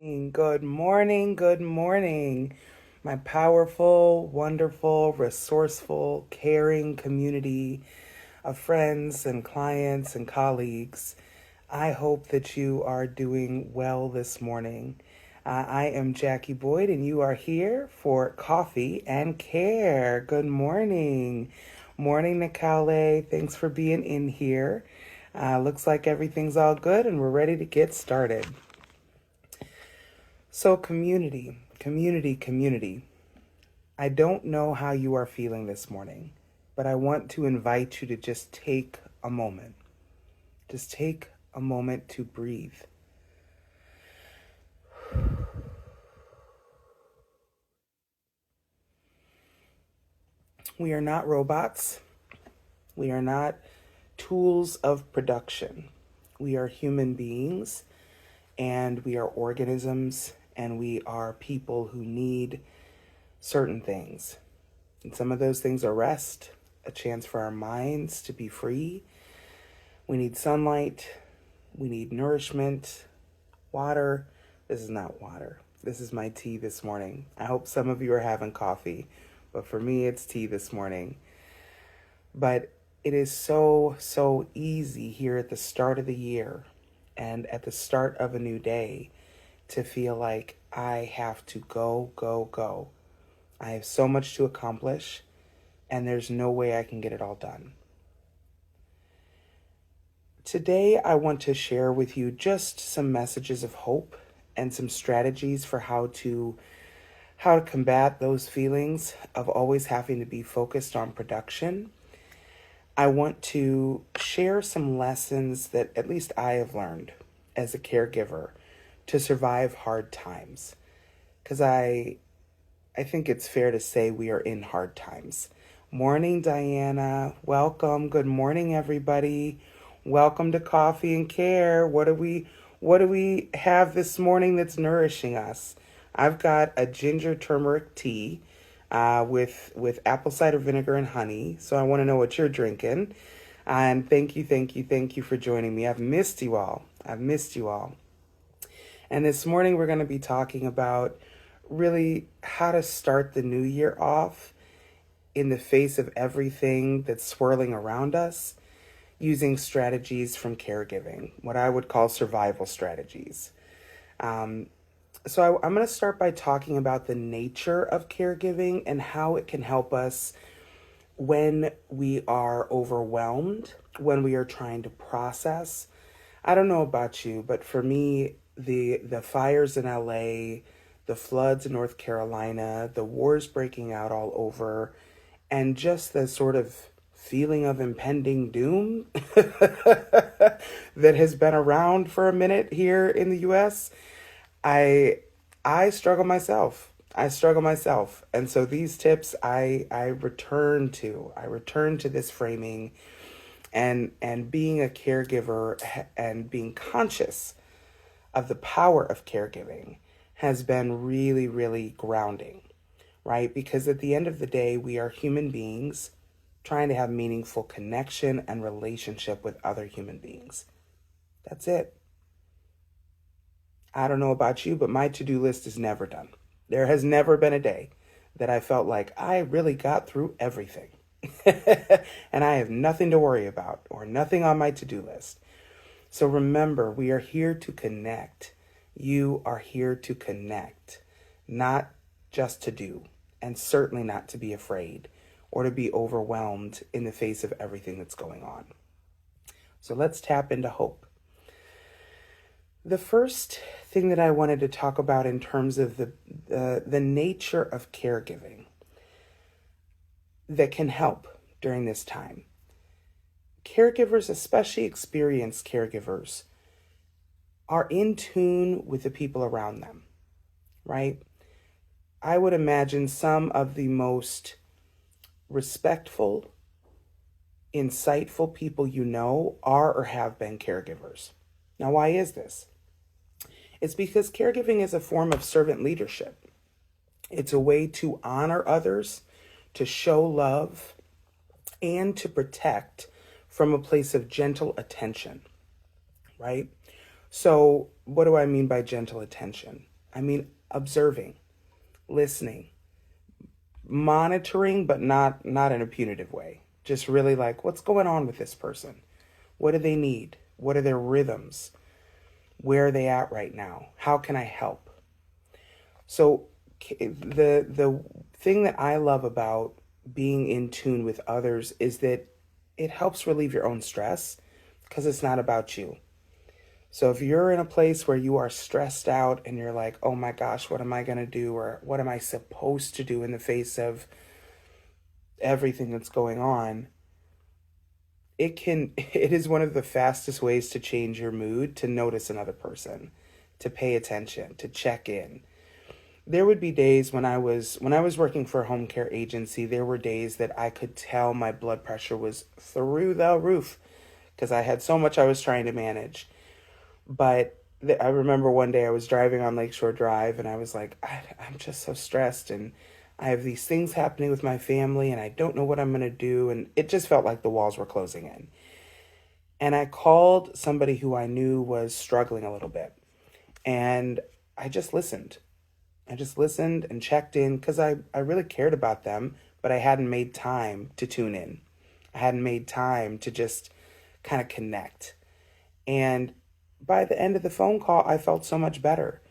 Good morning, my powerful, wonderful, resourceful, caring community of friends and clients and colleagues. I hope that you are doing well this morning. I am Jackie Boyd, and you are here for Coffee and Care. Good morning. Morning, Nicole. Thanks for being in here. Looks like everything's all good, and we're ready to get started. So, community. I don't know how you are feeling this morning, but I want to invite you to just take a moment. Just take a moment to breathe. We are not robots. We are not tools of production. We are human beings, and we are organisms, and we are people who need certain things. And some of those things are rest, a chance for our minds to be free. We need sunlight. We need nourishment, water. This is not water. This is my tea this morning. I hope some of you are having coffee, but for me, it's tea this morning. But it is so easy here at the start of the year and at the start of a new day to feel like I have to go. I have so much to accomplish, and there's no way I can get it all done. Today, I want to share with you just some messages of hope and some strategies for how to combat those feelings of always having to be focused on production. I want to share some lessons that at least I have learned as a caregiver to survive hard times. Because I think it's fair to say we are in hard times. Morning, Diana. Welcome. Good morning, everybody. Welcome to Coffee and Care. What do we have this morning that's nourishing us? I've got a ginger turmeric tea with apple cider vinegar and honey. So I want to know what you're drinking. And thank you for joining me. I've missed you all. And this morning we're going to be talking about really how to start the new year off in the face of everything that's swirling around us, using strategies from caregiving, what I would call survival strategies. I'm going to start by talking about the nature of caregiving and how it can help us when we are overwhelmed, when we are trying to process. I don't know about you, but for me, the fires in LA, the floods in North Carolina, the wars breaking out all over, and just the sort of feeling of impending doom that has been around for a minute here in the US, I struggle myself. And so these tips I return to. I return to this framing and being a caregiver and being conscious of the power of caregiving has been really grounding, right? Because at the end of the day, we are human beings trying to have meaningful connection and relationship with other human beings. That's it. I don't know about you, but my to-do list is never done. There has never been a day that I felt like I really got through everything. And I have nothing to worry about or nothing on my to-do list. So remember, we are here to connect. You are here to connect, not just to do, and certainly not to be afraid or to be overwhelmed in the face of everything that's going on. So let's tap into hope. The first thing that I wanted to talk about in terms of the nature of caregiving that can help during this time. Caregivers, especially experienced caregivers, are in tune with the people around them, right? I would imagine some of the most respectful, insightful people you know are or have been caregivers. Now, why is this? It's because caregiving is a form of servant leadership. It's a way to honor others, to show love, and to protect from a place of gentle attention, right? So, what do I mean by gentle attention? I mean observing, listening, monitoring, but not in a punitive way. Just really like, what's going on with this person? What do they need? What are their rhythms? Where are they at right now? How can I help? So the thing that I love about being in tune with others is that it helps relieve your own stress because it's not about you. So if you're in a place where you are stressed out and you're like, "Oh my gosh, what am I going to do, or what am I supposed to do in the face of everything that's going on?" It is one of the fastest ways to change your mood, to notice another person, to pay attention, to check in. There would be days when I was working for a home care agency, there were days that I could tell my blood pressure was through the roof because I had so much I was trying to manage. But I remember one day I was driving on Lakeshore Drive and I was like, I'm just so stressed and I have these things happening with my family and I don't know what I'm going to do. And it just felt like the walls were closing in. And I called somebody who I knew was struggling a little bit. And I just listened. I just listened and checked in because I really cared about them, but I hadn't made time to tune in. I hadn't made time to just kind of connect. And by the end of the phone call, I felt so much better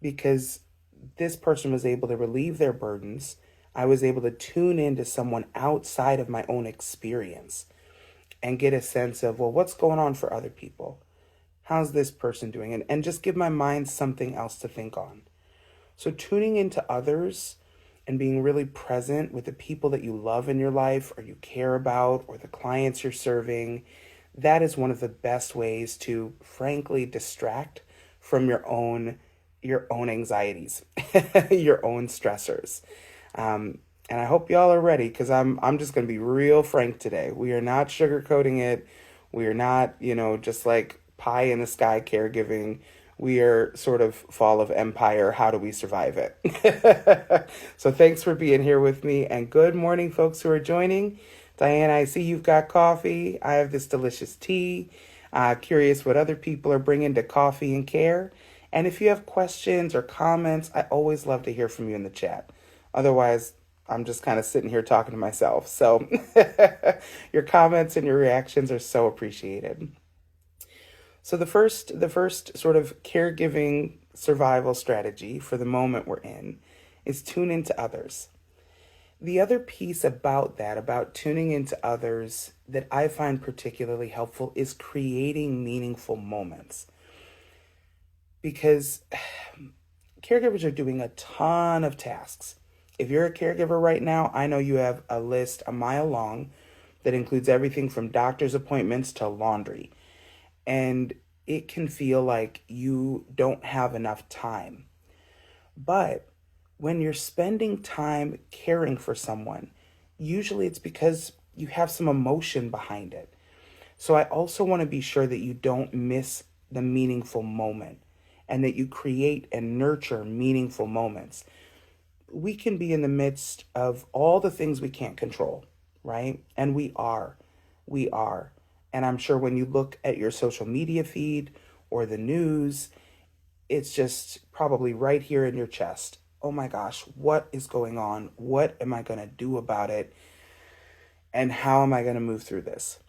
because this person was able to relieve their burdens. I was able to tune into someone outside of my own experience and get a sense of, well, what's going on for other people? How's this person doing? And just give my mind something else to think on. So tuning into others and being really present with the people that you love in your life or you care about or the clients you're serving, that is one of the best ways to frankly distract from your own anxieties, your own stressors. And I hope y'all are ready because I'm just going to be real frank today. We are not sugarcoating it. We are not, just like pie in the sky caregiving. We are sort of fall of empire. How do we survive it? So thanks for being here with me. And good morning, folks who are joining. Diane, I see you've got coffee. I have this delicious tea. Curious what other people are bringing to coffee and care. And if you have questions or comments, I always love to hear from you in the chat. Otherwise, I'm just kind of sitting here talking to myself. So your comments and your reactions are so appreciated. So the first sort of caregiving survival strategy for the moment we're in is tune into others. The other piece about that, about tuning into others, that I find particularly helpful is creating meaningful moments. Because caregivers are doing a ton of tasks. If you're a caregiver right now, I know you have a list a mile long that includes everything from doctor's appointments to laundry. And it can feel like you don't have enough time. But when you're spending time caring for someone, usually it's because you have some emotion behind it. So I also want to be sure that you don't miss the meaningful moment and that you create and nurture meaningful moments. We can be in the midst of all the things we can't control, right? And we are. We are. And I'm sure when you look at your social media feed or the news, it's just probably right here in your chest. Oh my gosh, what is going on? What am I going to do about it? And how am I going to move through this?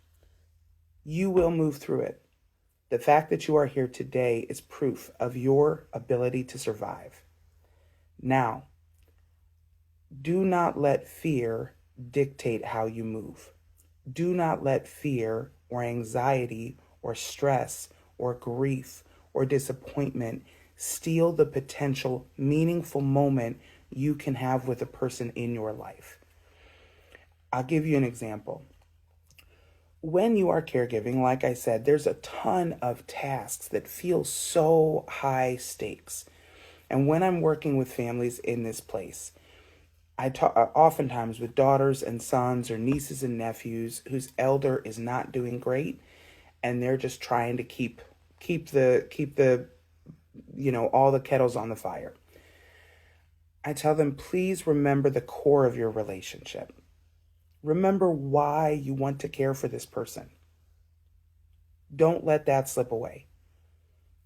You will move through it. The fact that you are here today is proof of your ability to survive. Now, do not let fear dictate how you move. Do not let fear or anxiety or stress or grief or disappointment steal the potential meaningful moment you can have with a person in your life. I'll give you an example. When you are caregiving, like I said, there's a ton of tasks that feel so high stakes. And when I'm working with families in this place, I talk oftentimes with daughters and sons or nieces and nephews whose elder is not doing great, and they're just trying to keep the all the kettles on the fire. I tell them, please remember the core of your relationship. Remember why you want to care for this person. Don't let that slip away.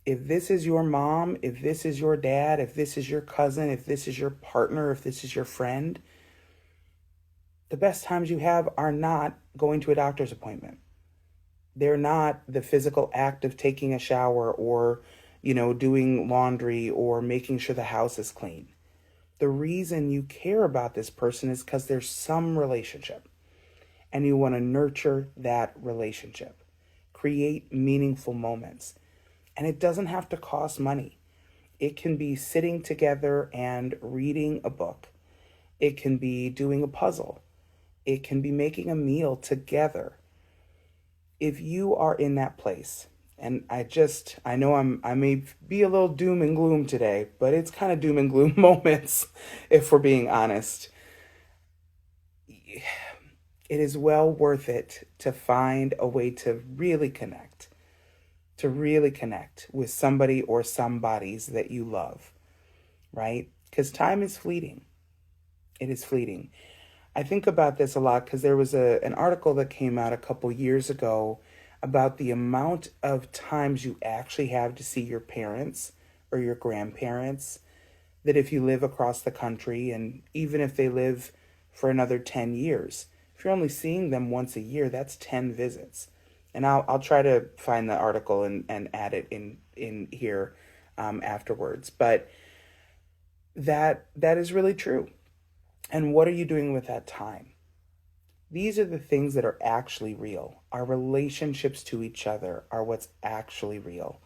If this is your mom, if this is your dad, if this is your cousin, if this is your partner, if this is your friend, the best times you have are not going to a doctor's appointment. They're not the physical act of taking a shower or, doing laundry or making sure the house is clean. The reason you care about this person is because there's some relationship and you want to nurture that relationship. Create meaningful moments. And it doesn't have to cost money. It can be sitting together and reading a book. It can be doing a puzzle. It can be making a meal together. If you are in that place, and I know I may be a little doom and gloom today, but it's kind of doom and gloom moments, if we're being honest. It is well worth it to find a way to really connect with somebody or somebodies that you love, right? Because time is fleeting. It is fleeting. I think about this a lot because there was an article that came out a couple years ago about the amount of times you actually have to see your parents or your grandparents, that if you live across the country, and even if they live for another 10 years, if you're only seeing them once a year, that's 10 visits. And I'll try to find the article and add it in here afterwards. But that is really true. And what are you doing with that time? These are the things that are actually real. Our relationships to each other are what's actually real.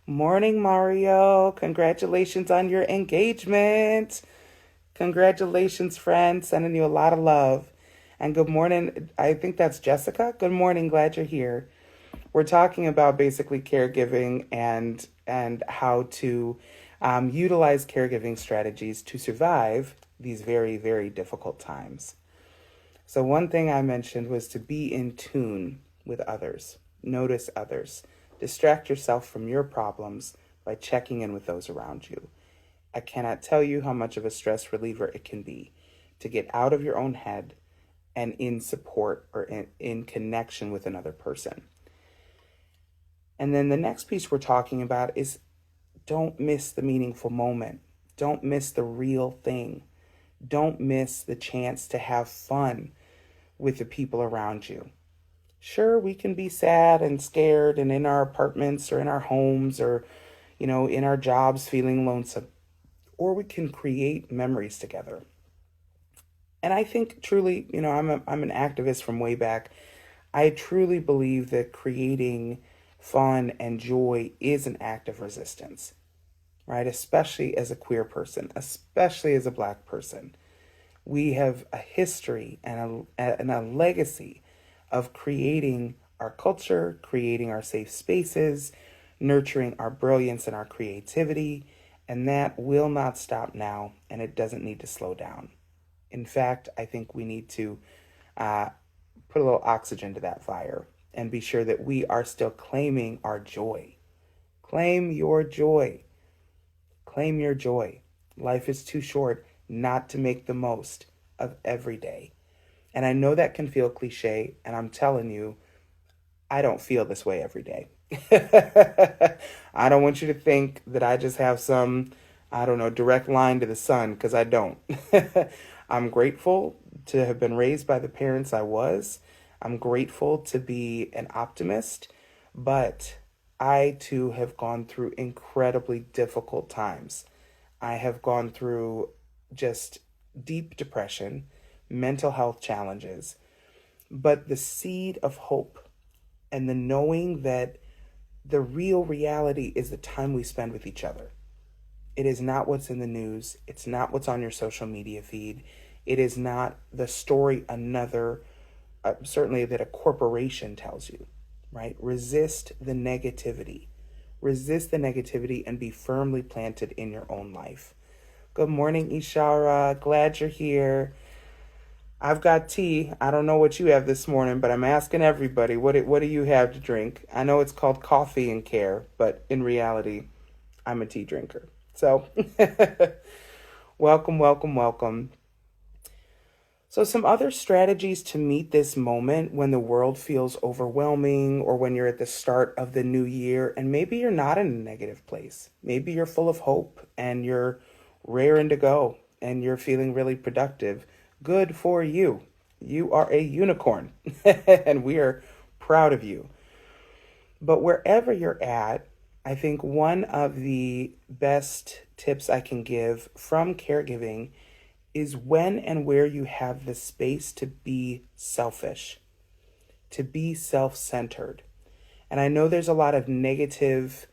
Morning, Mario. Congratulations on your engagement. Congratulations, friend. Sending you a lot of love. And good morning. I think that's Jessica. Good morning. Glad you're here. We're talking about basically caregiving and how to utilize caregiving strategies to survive these very, very difficult times. So one thing I mentioned was to be in tune with others. Notice others. Distract yourself from your problems by checking in with those around you. I cannot tell you how much of a stress reliever it can be to get out of your own head and in support or in connection with another person. And then the next piece we're talking about is don't miss the meaningful moment. Don't miss the real thing. Don't miss the chance to have fun with the people around you. Sure, we can be sad and scared and in our apartments or in our homes or, in our jobs feeling lonesome. Or we can create memories together. And I think truly, I'm an activist from way back. I truly believe that creating fun and joy is an act of resistance, right? Especially as a queer person, especially as a Black person. We have a history and a legacy of creating our culture, creating our safe spaces, nurturing our brilliance and our creativity, and that will not stop now, and it doesn't need to slow down. In fact, I think we need to put a little oxygen to that fire and be sure that we are still claiming our joy. Claim your joy. Claim your joy. Life is too short not to make the most of every day. And I know that can feel cliche, and I'm telling you, I don't feel this way every day. I don't want you to think that I just have some, direct line to the sun, because I don't. I'm grateful to have been raised by the parents I was. I'm grateful to be an optimist, but I too have gone through incredibly difficult times. I have gone through just deep depression, mental health challenges, but the seed of hope and the knowing that the real reality is the time we spend with each other. It is not what's in the news. It's not what's on your social media feed. It is not the story certainly that a corporation tells you, right? Resist the negativity. Resist the negativity and be firmly planted in your own life. Good morning, Ishara. Glad you're here. I've got tea. I don't know what you have this morning, but I'm asking everybody, what do you have to drink? I know it's called coffee and care, but in reality, I'm a tea drinker. So, welcome, welcome, welcome. So, some other strategies to meet this moment when the world feels overwhelming or when you're at the start of the new year and maybe you're not in a negative place. Maybe you're full of hope and you're raring to go and you're feeling really productive. Good for you. You are a unicorn and we are proud of you. But wherever you're at, I think one of the best tips I can give from caregiving is when and where you have the space to be selfish, to be self centered. And I know there's a lot of negative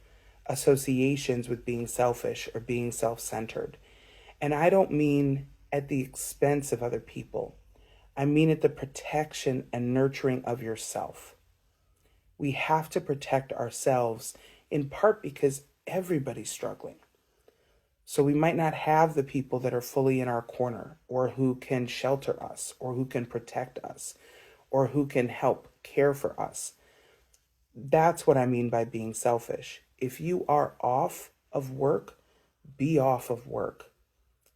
associations with being selfish or being self centered. And I don't mean at the expense of other people, I mean at the protection and nurturing of yourself. We have to protect ourselves in part because everybody's struggling. So we might not have the people that are fully in our corner or who can shelter us or who can protect us or who can help care for us. That's what I mean by being selfish. If you are off of work, be off of work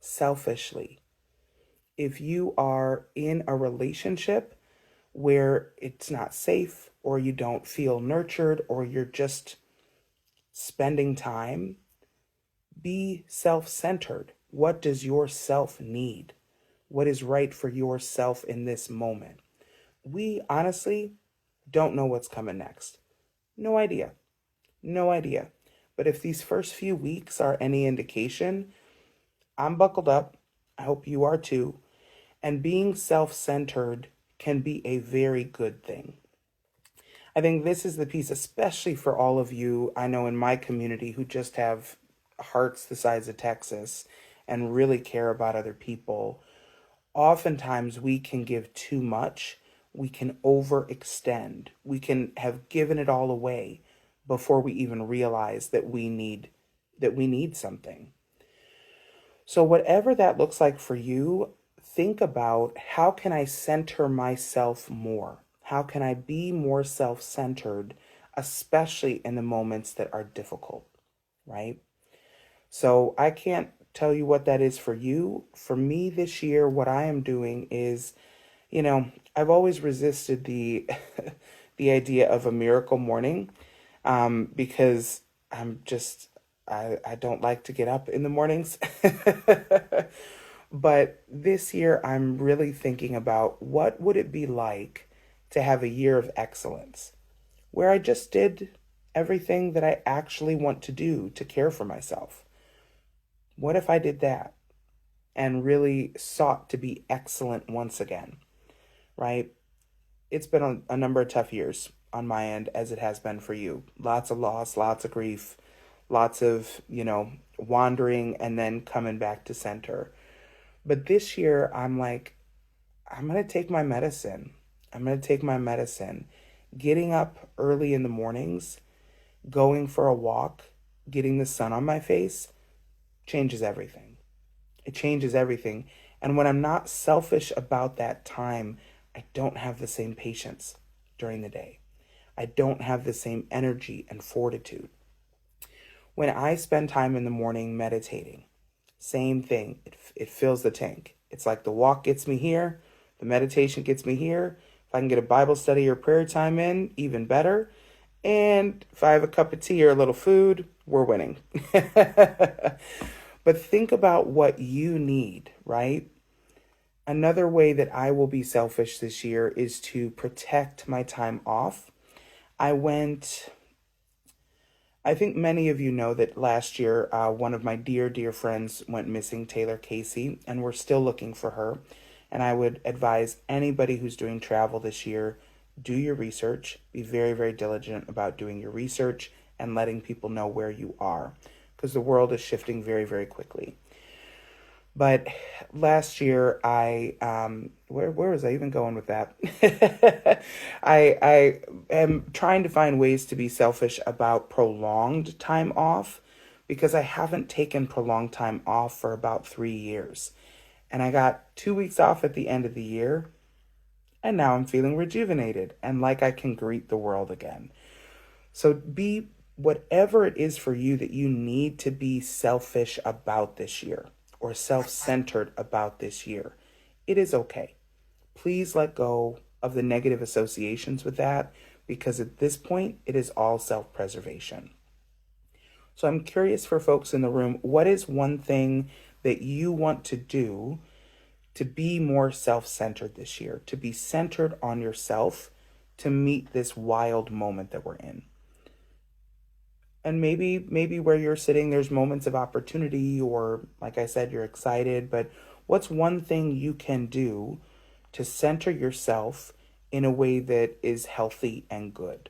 selfishly. If you are in a relationship where it's not safe or you don't feel nurtured or you're just spending time, be self-centered. What does your self need? What is right for yourself in this moment? We honestly don't know what's coming next. No idea. No idea. But if these first few weeks are any indication, I'm buckled up. I hope you are too. And being self-centered can be a very good thing. I think this is the piece, especially for all of you I know in my community who just have hearts the size of Texas and really care about other people. Oftentimes we can give too much. We can overextend. We can have given it all away before we even realize that we need something. So whatever that looks like for you, think about how can I center myself more? How can I be more self-centered, especially in the moments that are difficult, right? So I can't tell you what that is for you. For me this year, what I am doing is, I've always resisted the the idea of a miracle morning, because I don't like to get up in the mornings. But this year I'm really thinking about what would it be like to have a year of excellence where I just did everything that I actually want to do to care for myself. What if I did that and really sought to be excellent once again, right? It's been a number of tough years on my end, as it has been for you. Lots of loss, lots of grief, lots of, wandering and then coming back to center. But this year, I'm like, I'm going to take my medicine. I'm going to take my medicine. Getting up early in the mornings, going for a walk, getting the sun on my face changes everything. It changes everything. And when I'm not selfish about that time, I don't have the same patience during the day. I don't have the same energy and fortitude. When I spend time in the morning meditating, same thing. It fills the tank. It's like the walk gets me here, the meditation gets me here. If I can get a Bible study or prayer time in, even better. And if I have a cup of tea or a little food, we're winning. But think about what you need, right? Another way that I will be selfish this year is to protect my time off. I think many of you know that last year, one of my dear, dear friends went missing, Taylor Casey, and we're still looking for her. And I would advise anybody who's doing travel this year, do your research. Be very, very diligent about doing your research and letting people know where you are, because the world is shifting very, very quickly. But last year, where was I even going with that? I am trying to find ways to be selfish about prolonged time off, because I haven't taken prolonged time off for about 3 years. And I got 2 weeks off at the end of the year, and now I'm feeling rejuvenated and like I can greet the world again. So be whatever it is for you that you need to be selfish about this year or self-centered about this year. It is okay. Please let go of the negative associations with that, because at this point, it is all self-preservation. So I'm curious for folks in the room, what is one thing that you want to do to be more self-centered this year, to be centered on yourself, to meet this wild moment that we're in? And maybe where you're sitting, there's moments of opportunity, or like I said, you're excited, but what's one thing you can do to center yourself in a way that is healthy and good?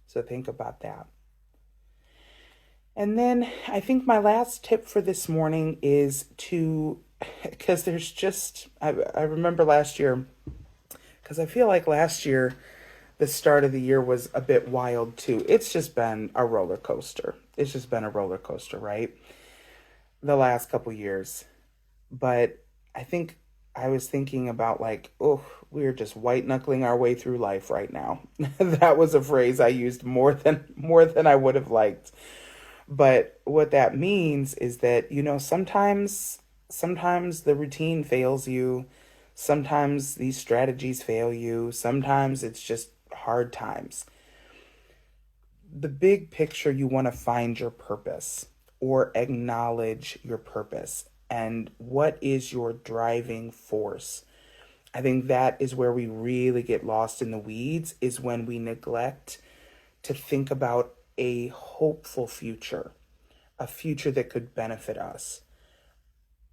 So think about that. And then I think my last tip for this morning is to, because there's just, I remember last year, because I feel like last year, the start of the year was a bit wild too. It's just been a roller coaster. It's just been a roller coaster, right? The last couple years. But I think I was thinking about like, oh, we're just white knuckling our way through life right now. That was a phrase I used more than I would have liked. But what that means is that, sometimes the routine fails you. Sometimes these strategies fail you. Sometimes it's just hard times. The big picture, you want to find your purpose or acknowledge your purpose and what is your driving force. I think that is where we really get lost in the weeds, is when we neglect to think about a hopeful future, a future that could benefit us.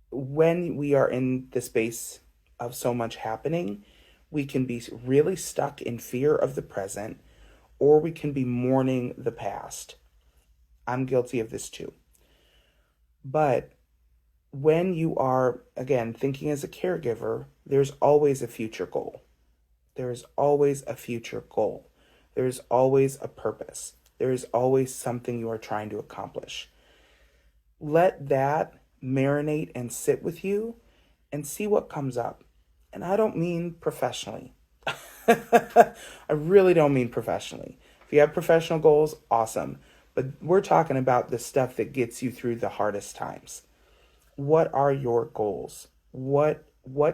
When we are in the space of so much happening, we can be really stuck in fear of the present, or we can be mourning the past. I'm guilty of this too. But when you are, again, thinking as a caregiver, there's always a future goal. There is always a future goal. There is always a purpose. There is always something you are trying to accomplish. Let that marinate and sit with you and see what comes up. And I don't mean professionally. I really don't mean professionally. If you have professional goals, awesome. But we're talking about the stuff that gets you through the hardest times. What are your goals? What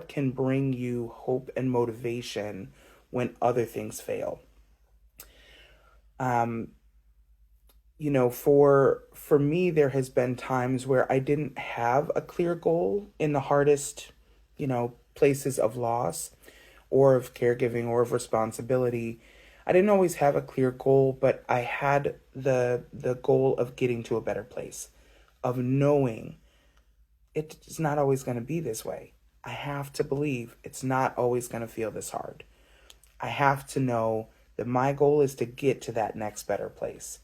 can bring you hope and motivation when other things fail? For me, there has been times where I didn't have a clear goal in the hardest, places of loss or of caregiving or of responsibility. I didn't always have a clear goal, but I had the goal of getting to a better place, of knowing it's not always going to be this way. I have to believe it's not always going to feel this hard. I have to know that my goal is to get to that next better place.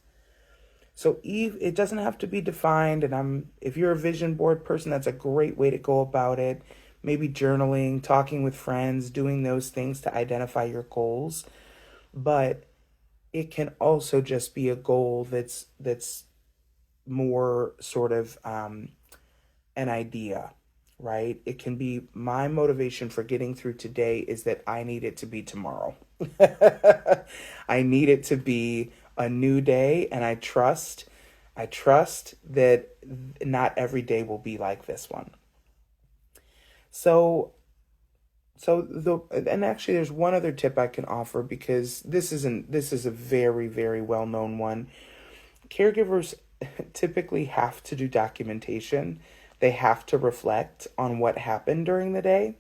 So it doesn't have to be defined, and if you're a vision board person, that's a great way to go about it. Maybe journaling, talking with friends, doing those things to identify your goals. But it can also just be a goal that's more sort of an idea, right? It can be, my motivation for getting through today is that I need it to be tomorrow. I need it to be a new day, and I trust that not every day will be like this one. And actually there's one other tip I can offer, because this is a very, very well-known one. Caregivers typically have to do documentation. They have to reflect on what happened during the day.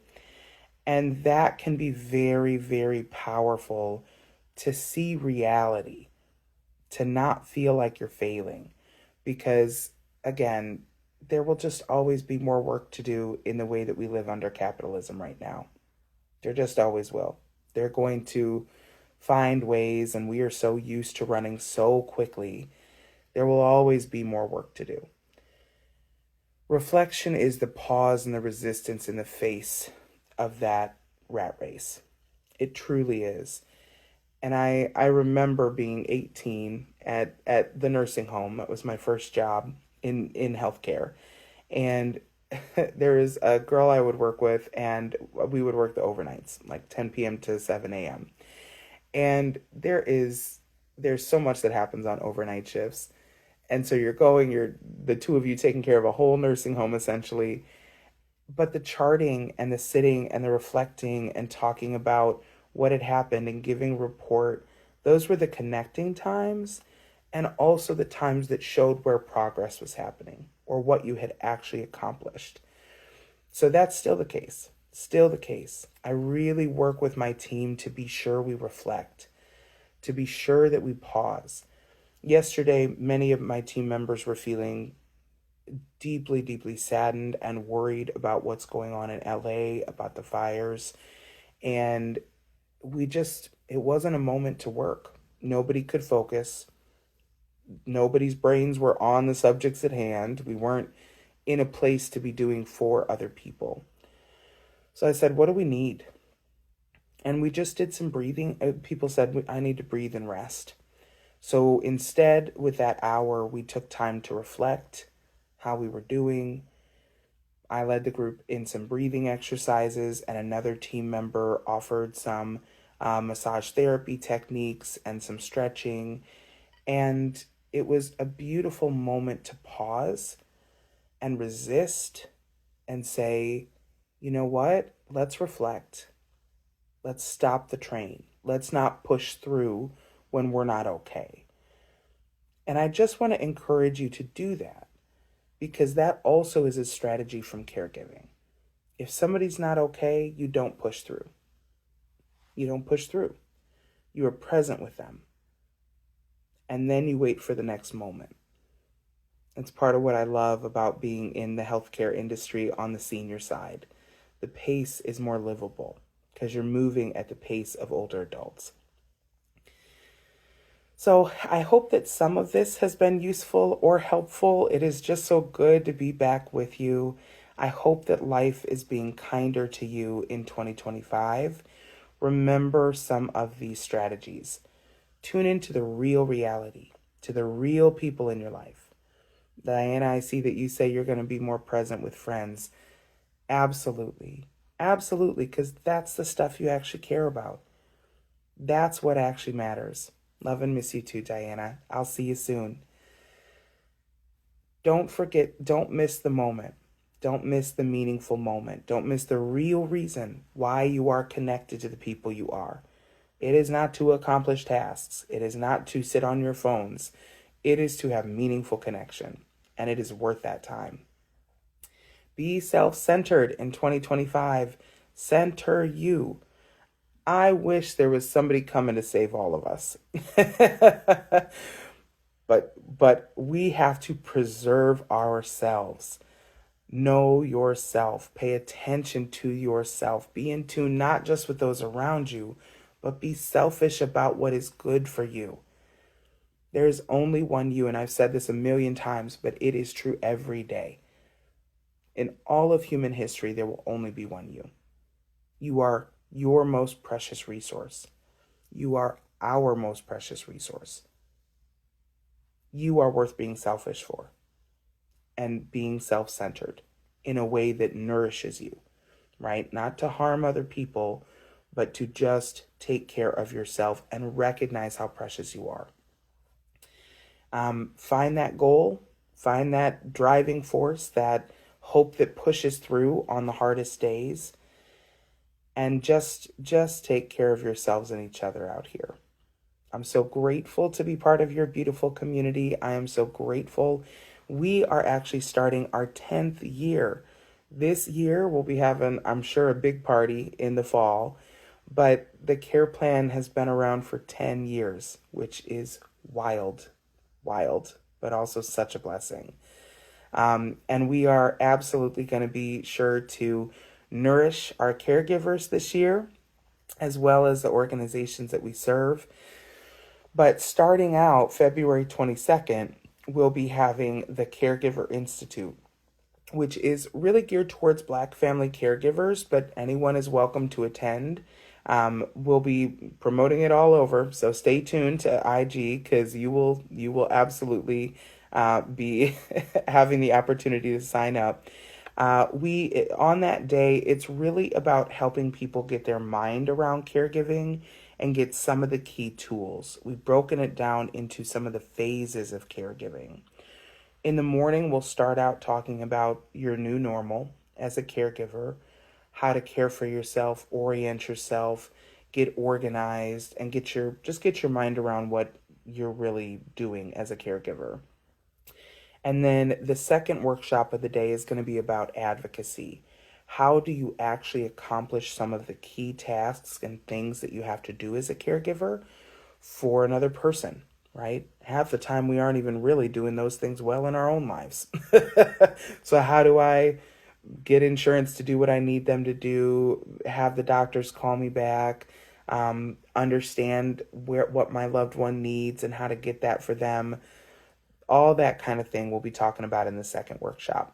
And that can be very, very powerful to see reality, to not feel like you're failing. Because, again, there will just always be more work to do in the way that we live under capitalism right now. There just always will. They're going to find ways, and we are so used to running so quickly. There will always be more work to do. Reflection is the pause and the resistance in the face of that rat race. It truly is. And I remember being 18 at the nursing home. That was my first job in healthcare. And there is a girl I would work with, and we would work the overnights, like 10 p.m. to 7 a.m. And there's so much that happens on overnight shifts. And so you're the two of you taking care of a whole nursing home essentially. But the charting and the sitting and the reflecting and talking about what had happened and giving report, those were the connecting times, and also the times that showed where progress was happening or what you had actually accomplished. So that's still the case. Still the case. I really work with my team to be sure we reflect, to be sure that we pause. Yesterday, many of my team members were feeling deeply, deeply saddened and worried about what's going on in LA, about the fires. And it wasn't a moment to work. Nobody could focus. Nobody's brains were on the subjects at hand. We weren't in a place to be doing for other people. So I said, what do we need? And we just did some breathing. People said, I need to breathe and rest. So instead, with that hour, we took time to reflect how we were doing. I led the group in some breathing exercises, and another team member offered some massage therapy techniques and some stretching. And it was a beautiful moment to pause and resist and say, you know what? Let's reflect. Let's stop the train. Let's not push through when we're not okay. And I just want to encourage you to do that, because that also is a strategy from caregiving. If somebody's not okay, you don't push through. You don't push through. You are present with them. And then you wait for the next moment. It's part of what I love about being in the healthcare industry on the senior side. The pace is more livable because you're moving at the pace of older adults. So I hope that some of this has been useful or helpful. It is just so good to be back with you. I hope that life is being kinder to you in 2025. Remember some of these strategies. Tune into the real reality, to the real people in your life. Diana, I see that you say you're going to be more present with friends. Absolutely. Absolutely, because that's the stuff you actually care about. That's what actually matters. Love and miss you too, Diana. I'll see you soon. Don't forget, don't miss the moment. Don't miss the meaningful moment. Don't miss the real reason why you are connected to the people you are. It is not to accomplish tasks. It is not to sit on your phones. It is to have meaningful connection, and it is worth that time. Be self-centered in 2025. Center you. I wish there was somebody coming to save all of us. But we have to preserve ourselves. Know yourself. Pay attention to yourself. Be in tune not just with those around you, but be selfish about what is good for you. There is only one you, and I've said this a million times, but it is true every day. In all of human history, there will only be one you. You are your most precious resource. You are our most precious resource. You are worth being selfish for and being self-centered in a way that nourishes you, right? Not to harm other people, but to just take care of yourself and recognize how precious you are. Find that goal, find that driving force, that hope that pushes through on the hardest days, and just take care of yourselves and each other out here. I'm so grateful to be part of your beautiful community. I am so grateful. We are actually starting our 10th year. This year we'll be having, I'm sure, a big party in the fall, but the care plan has been around for 10 years, which is wild, but also such a blessing. And we are absolutely going to be sure to nourish our caregivers this year, as well as the organizations that we serve. But starting out February 22nd, we'll be having the Caregiver Institute, which is really geared towards Black family caregivers, but anyone is welcome to attend. We'll be promoting it all over, so stay tuned to IG, because you will absolutely be having the opportunity to sign up. On that day, it's really about helping people get their mind around caregiving and get some of the key tools. We've broken it down into some of the phases of caregiving. In the morning, we'll start out talking about your new normal, as a caregiver, how to care for yourself, orient yourself, get organized, and get your mind around what you're really doing as a caregiver. And then the second workshop of the day is going to be about advocacy. How do you actually accomplish some of the key tasks and things that you have to do as a caregiver for another person, right? Half the time we aren't even really doing those things well in our own lives. So how do I get insurance to do what I need them to do, have the doctors call me back, understand what my loved one needs and how to get that for them? All that kind of thing we'll be talking about in the second workshop.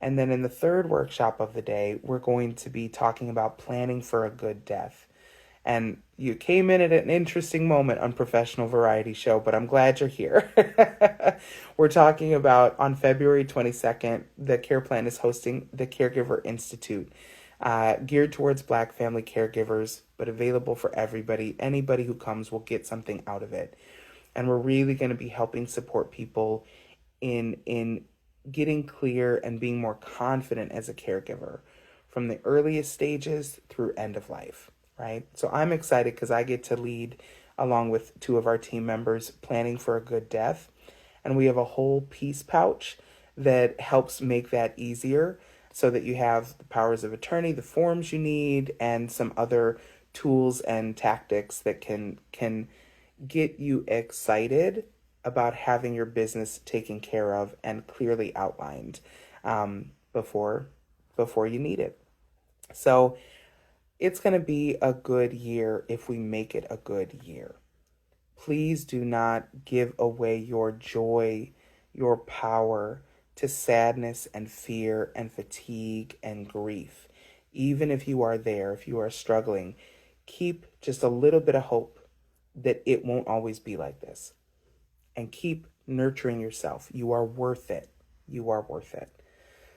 And then in the third workshop of the day, we're going to be talking about planning for a good death. And you came in at an interesting moment on Professional Variety Show, but I'm glad you're here. We're talking about on February 22nd, the Care Plan is hosting the Caregiver Institute, geared towards Black family caregivers, but available for everybody. Anybody who comes will get something out of it. And we're really going to be helping support people in getting clear and being more confident as a caregiver from the earliest stages through end of life, right? So I'm excited because I get to lead along with two of our team members planning for a good death. And we have a whole piece pouch that helps make that easier so that you have the powers of attorney, the forms you need, and some other tools and tactics that can get you excited about having your business taken care of and clearly outlined before you need it. So it's going to be a good year if we make it a good year. Please do not give away your joy, your power to sadness and fear and fatigue and grief. Even if you are there, if you are struggling, keep just a little bit of hope that it won't always be like this. And keep nurturing yourself. You are worth it. You are worth it.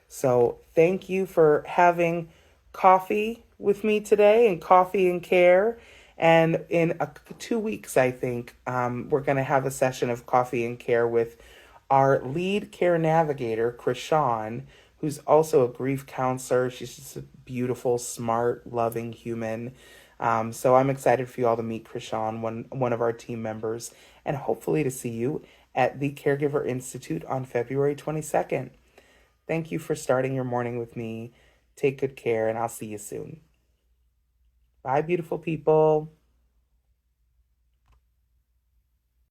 So thank you for having coffee with me today and Coffee and Care. And in 2 weeks, I think, we're going to have a session of Coffee and Care with our lead care navigator, Krishan, who's also a grief counselor. She's just a beautiful, smart, loving human. So I'm excited for you all to meet Krishan, one of our team members, and hopefully to see you at the Caregiver Institute on February 22nd. Thank you for starting your morning with me. Take good care, and I'll see you soon. Bye, beautiful people.